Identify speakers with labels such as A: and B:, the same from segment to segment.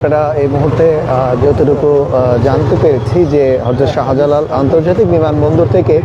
A: আপনারা এই মুহূর্তে যতটুকু জানতে পেরেছি যে হযরত শাহজালাল আন্তর্জাতিক বিমানবন্দর থেকে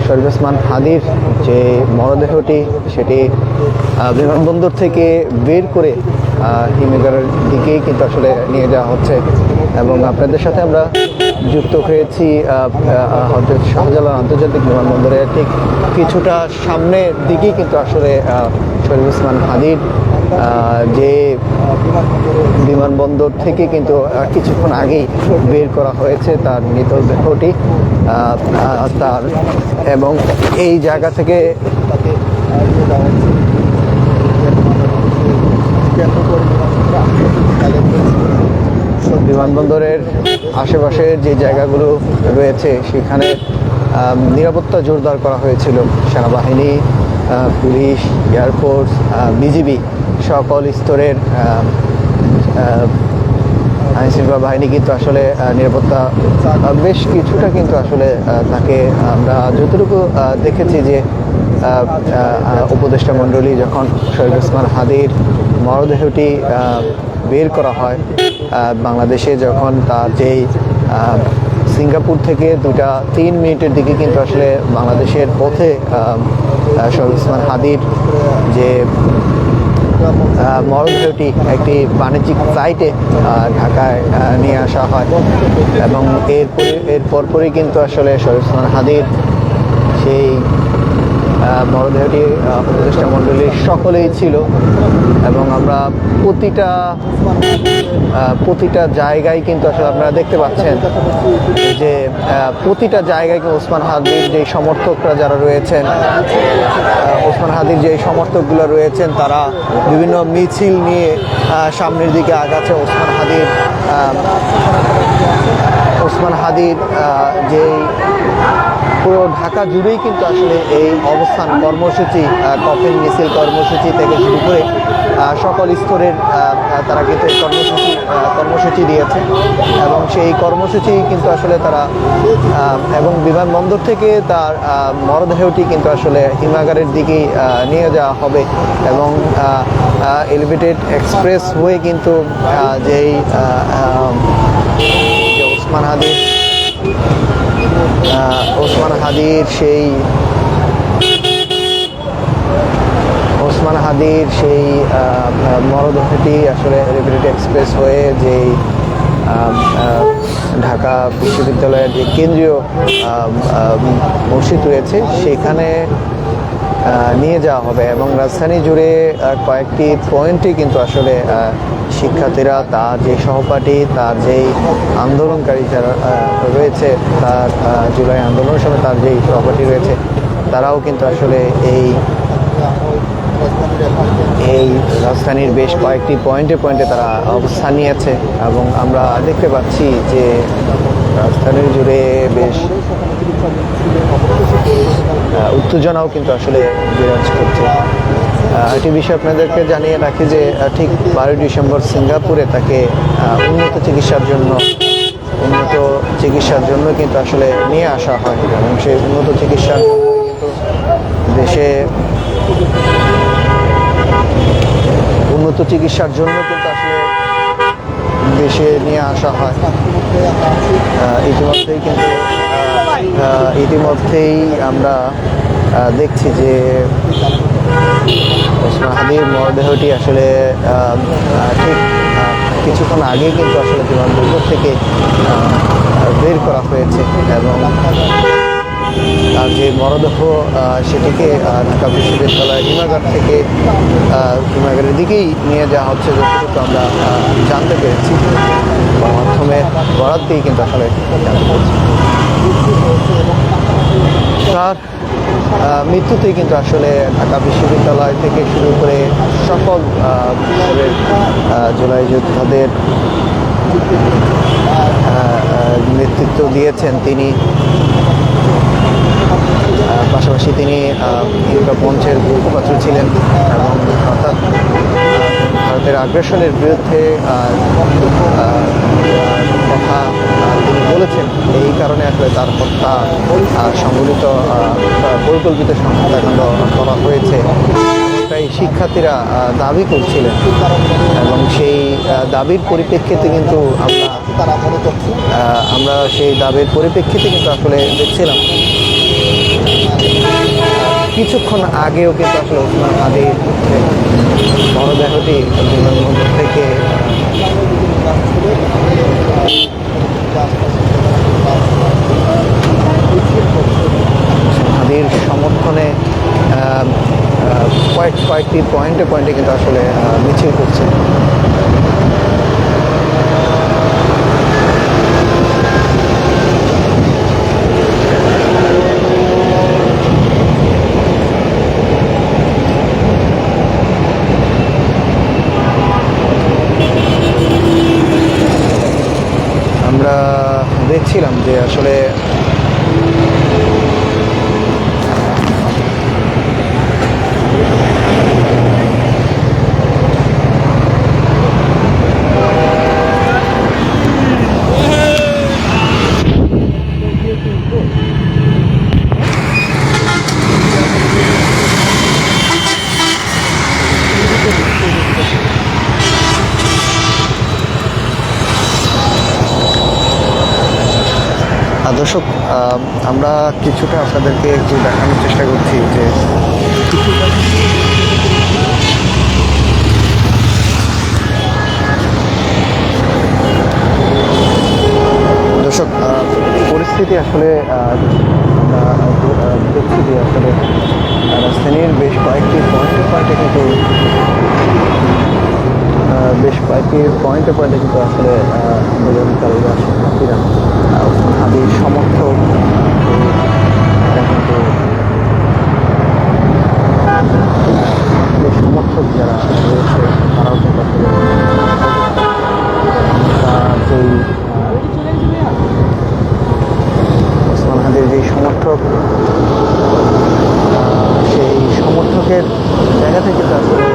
A: শরীফ ওসমান হাদীর যে মরদেহটি সেটি বিমানবন্দর থেকে বের করে হিমেগারের দিকেই কিন্তু আসলে নিয়ে যাওয়া হচ্ছে এবং আপনাদের সাথে আমরা যুক্ত হয়েছি হযরত শাহজালাল আন্তর্জাতিক বিমানবন্দরের ঠিক কিছুটা সামনের দিকেই কিন্তু আসলে শরীফ ওসমান হাদীর যে বিমানবন্দর থেকে কিন্তু কিছুক্ষণ আগেই বের করা হয়েছে তার মৃতদেহটি তার এবং এই জায়গা থেকে বিমানবন্দরের আশেপাশে যে জায়গাগুলো রয়েছে সেখানে নিরাপত্তা জোরদার করা হয়েছিল। সেনাবাহিনী, পুলিশ, এয়ারফোর্স, বিজিবি সকল স্তরের আইনশৃঙ্খলা বাহিনী কিন্তু আসলে নিরাপত্তা বেশ কিছুটা কিন্তু আসলে তাকে আমরা যতটুকু দেখেছি যে উপদেষ্টা মণ্ডলী যখন শরীফ ওসমান হাদীর মরদেহটি বের করা হয় বাংলাদেশে, যখন তার যেই সিঙ্গাপুর থেকে 2-3 মিনিটের দিকে কিন্তু আসলে বাংলাদেশের পথে শরীফ ওসমান হাদীর যে মরদেহটি একটি বাণিজ্যিক ফ্লাইটে ঢাকায় নিয়ে আসা হয় এবং এর পরপরই কিন্তু আসলে শরীফ ওসমান হাদীর সেই মরদেহটি উপদেষ্টা মণ্ডলীর সকলেই ছিল এবং আমরা প্রতিটা জায়গায় কিন্তু আসলে আপনারা দেখতে পাচ্ছেন যে প্রতিটা জায়গায় ওসমান হাদীর যে সমর্থকরা যারা রয়েছেন, ওসমান হাদীর যে সমর্থকগুলো রয়েছেন তারা বিভিন্ন মিছিল নিয়ে সামনের দিকে আগাচ্ছে। ওসমান হাদীর যেই পুরো ঢাকা জুড়েই কিন্তু আসলে এই অবস্থান কর্মসূচি, কফিন মিছিল কর্মসূচি থেকে শুরু করে সকল স্তরের তারা কিন্তু এই কর্মসূচি দিয়েছে এবং সেই কর্মসূচি কিন্তু আসলে তারা এবং বিমানবন্দর থেকে তার মরদেহটি কিন্তু আসলে হিমাগারের দিকেই নিয়ে যাওয়া হবে এবং এলিভেটেড এক্সপ্রেস হয়ে কিন্তু যেই ওসমান হাদীর সেই মরদেহটি আসলে এলিভেটেড এক্সপ্রেস হয়ে যেই ঢাকা বিশ্ববিদ্যালয়ের যে কেন্দ্রীয় মসজিদ রয়েছে সেখানে নিয়ে যাওয়া হবে এবং রাজধানী জুড়ে কয়েকটি পয়েন্টে কিন্তু আসলে শিক্ষার্থীরা, তার যে সহপাঠী, তার যেই আন্দোলনকারী যারা রয়েছে, তার জুলাই আন্দোলনের সময় তার যেই সহপাঠী রয়েছে তারাও কিন্তু আসলে এই রাজধানীর বেশ কয়েকটি পয়েন্টে তারা অবস্থান নিয়েছে এবং আমরা দেখতে পাচ্ছি যে রাজধানীর জুড়ে বেশ উত্তেজনাও কিন্তু আসলে বিরাজ করছে। একটি বিষয় আপনাদেরকে জানিয়ে রাখি যে ঠিক 12 ডিসেম্বর সিঙ্গাপুরে তাকে উন্নত চিকিৎসার জন্য কিন্তু আসলে নিয়ে আসা হয় এবং সেই উন্নত চিকিৎসার কিন্তু দেশে নিয়ে আসা হয়। ইতিমধ্যেই আমরা দেখছি যে ওসমান হাদীর মরদেহটি আসলে ঠিক কিছুক্ষণ আগে কিন্তু আসলে বিমানবন্দর থেকে বের করা হয়েছে এবং তার যে মরদেহ সেটিকে ঢাকা বিশ্ববিদ্যালয় হিমাগার থেকে হিমাগারের দিকেই নিয়ে যাওয়া হচ্ছে যতটুকু আমরা জানতে পেরেছি। গণমাধ্যমের বরাত দিয়েই কিন্তু আসলে জানতে পেরেছি। তার মৃত্যুতেই কিন্তু আসলে ঢাকা বিশ্ববিদ্যালয় থেকে শুরু করে সকল জুলাই যোদ্ধাদের নেতৃত্ব দিয়েছেন তিনি। পাশাপাশি তিনি মঞ্চের মুখপাত্র ছিলেন এবং অর্থাৎ ভারতের আগ্রাসনের বিরুদ্ধে কথা তিনি বলেছেন। এই কারণে আসলে তার হত্যা পরিকল্পিত হত্যাকাণ্ড করা হয়েছে। যেটাই শিক্ষার্থীরা দাবি করছিলেন, এবং সেই দাবির পরিপ্রেক্ষিতে কিন্তু আমরা সেই দাবির পরিপ্রেক্ষিতে কিন্তু আসলে দেখছিলাম কিছুক্ষণ আগেও কিন্তু আসলে ওসমান হাদির মরদেহটি বিমানবন্দর থেকে হাদির সমর্থনে কয়েকটি পয়েন্টে পয়েন্টে কিন্তু আসলে মিছিল করছে। আমরা দেখছিলাম যে আসলে দর্শক, আমরা কিছুটা আপনাদেরকে একটু দেখানোর চেষ্টা করছি যে দর্শক, পরিস্থিতি আসলে আমরা দেখছি যে আসলে রাজধানীর বেশ কয়েকটি পয়েন্টে কিন্তু আসলে আন্দোলনকারীরা শিক্ষার্থীরা ওসমান হাদির সমর্থক সমর্থক যারা রয়েছে তারাও কিন্তু আসলে যেই ওসমান হাদির যেই সমর্থক, সেই সমর্থকের জায়গা থেকে কিন্তু আসলে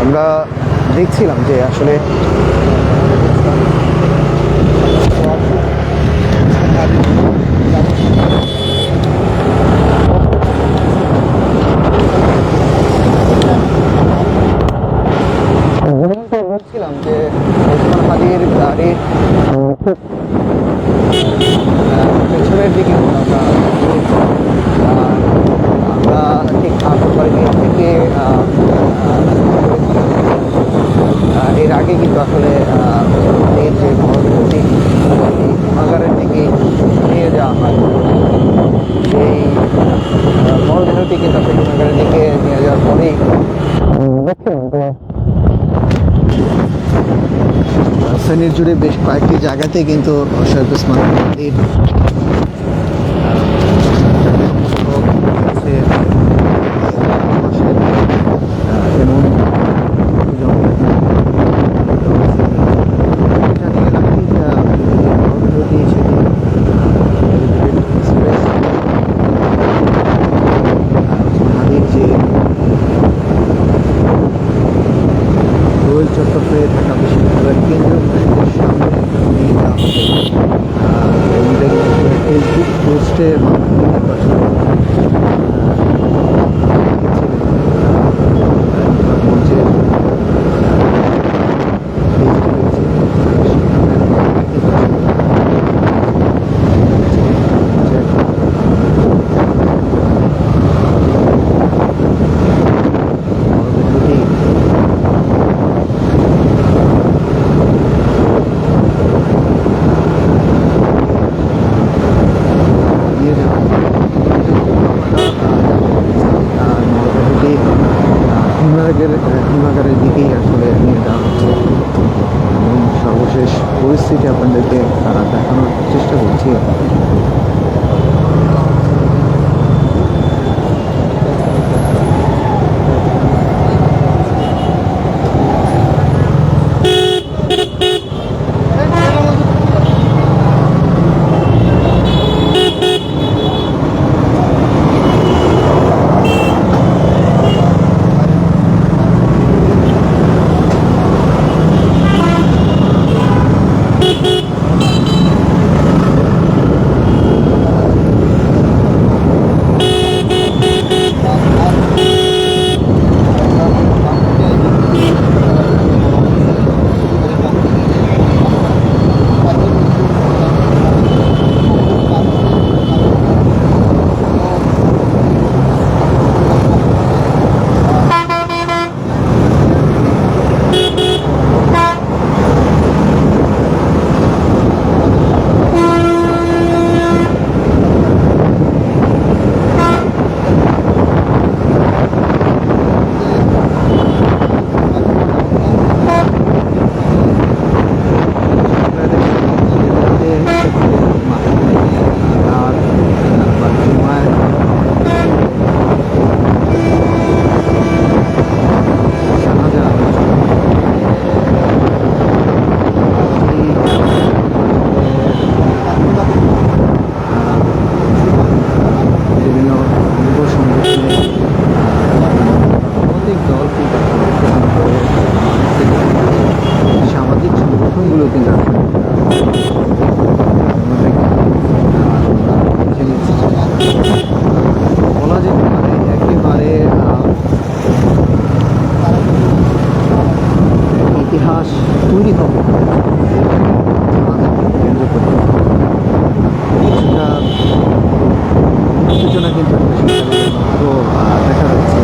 A: আমরা দেখছিলাম যে আসলে বলছিলাম যে ওসমান হাদির গাড়ির পেছনের দিকে আমরা ঠিক থেকে এর আগে কিন্তু আসলে এর যে মরদেহটি হিমাগারের দিকে নিয়ে যাওয়া হয়, সেই মরদেহটি কিন্তু আসলে হিমাগারের দিকে নিয়ে যাওয়ার পরেই রাজধানীর জুড়ে বেশ কয়েকটি জায়গাতে কিন্তু শহীদ ওসমান হাদির চট্টগ্রামে ঢাকা বিশ্ববিদ্যালয়ের কেন্দ্রীয় মসজিদের সামনে নিয়ে যাওয়া হবে। ফেসবুক পোস্টের হিমাগারের দিকেই আসলে নিয়ে যাওয়া হচ্ছে, এবং সর্বশেষ পরিস্থিতি আপনাদেরকে দেখানোর চেষ্টা করছি। বলা যেতে পারে একেবারে ইতিহাস তৈরি হবে জানাজাকে কেন্দ্র করে কিছুটা উত্তেজনা কিন্তু তো দেখা যাচ্ছে।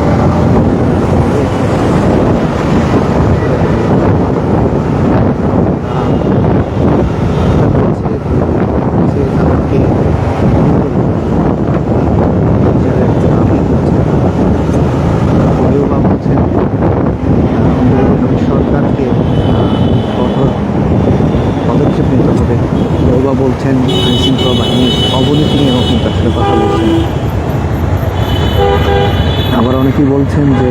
A: সরকারকে কঠোর পদক্ষেপ নিতে হবে। কেউবা বলছেন আইন শৃঙ্খলা বাহিনীর অবনতি নিয়েও কিন্তু আসলে কথা বলছেন। আবার অনেকেই বলছেন যে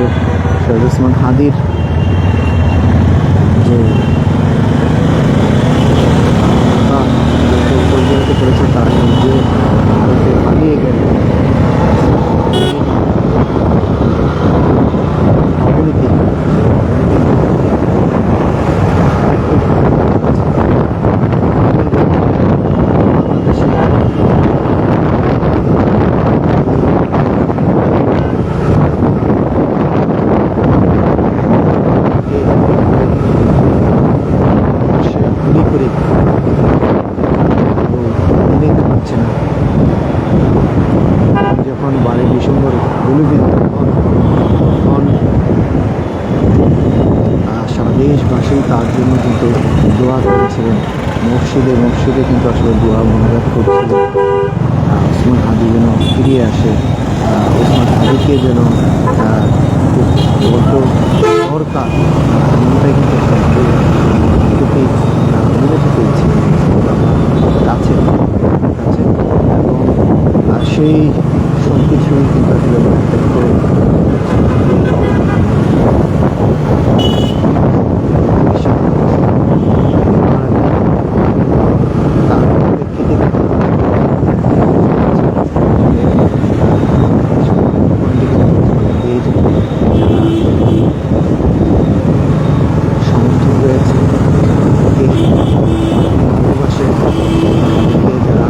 A: শহীদ ওসমান হাদির যে পরিচালিত করেছে তারা নিজে ভারতে পালিয়ে গেলে অবনতি যখন 12 ডিসেম্বর গুলিবিদ্ধ তখন সারা দেশবাসী তার জন্য কিন্তু দোয়া করেছিলেন। মসজিদে মসজিদে কিন্তু আসলে দোয়া মোনাজাত করছিলেন ওসমান হাদি যেন ফিরিয়ে আসে, ওসমান হাদিকে যেন বলতো সরকার এমনটাই কিন্তু প্রতি মিনতি পেয়েছে কাছে কাছে এবং সেই সব কিছুই কিন্তু আসলে সমর্থন রয়েছে যারা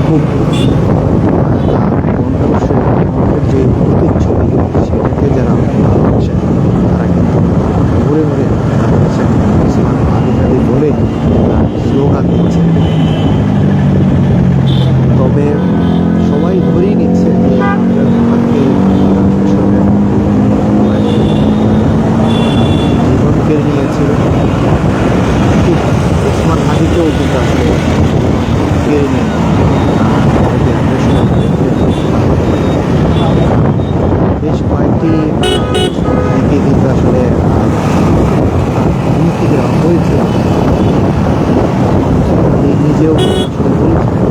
A: খুব যে প্রতিচ্ছবি সেটাকে যারা ভালোবাসেন তারা কিন্তু ঘুরে ঘুরে ওসমান হাদি বলে স্লোগান দিচ্ছে। তবে সবাই ধরেই নিচ্ছে যে জীবন কেড়ে নিয়েছিল, ঠিক ওসমান হাদিকেও কিন্তু আসলে কেড়ে নিয়ে বেশ কয়েকটি দিকে কিন্তু আসলে হুমকি দেওয়া হয়েছে। নিজেও আসলে বলেছিলেন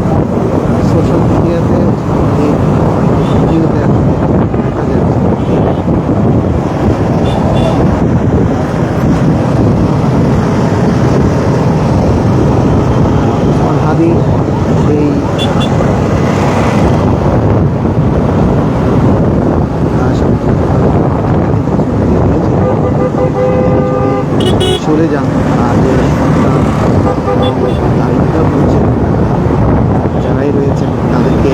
A: সোশ্যাল মিডিয়াতে ভিডিওতে আসলে দেখা যাচ্ছে ওসমান হাদির সেই চলে যান যে সন্তান যারাই রয়েছেন তাদেরকে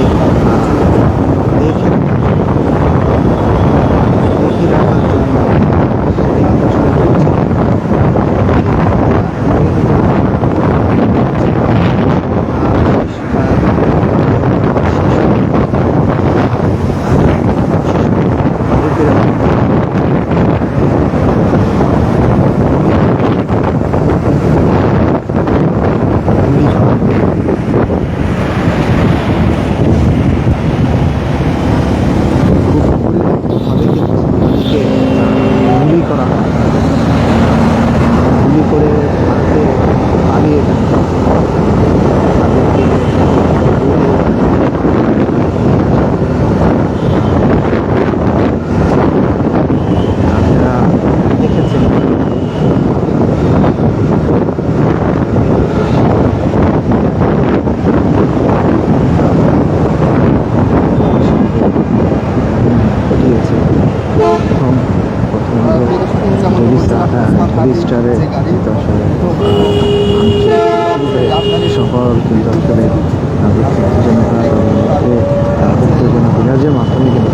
A: পর কিন্তু আসলে উত্তেজনাটা উত্তেজনা বিরাজের মাধ্যমে কিন্তু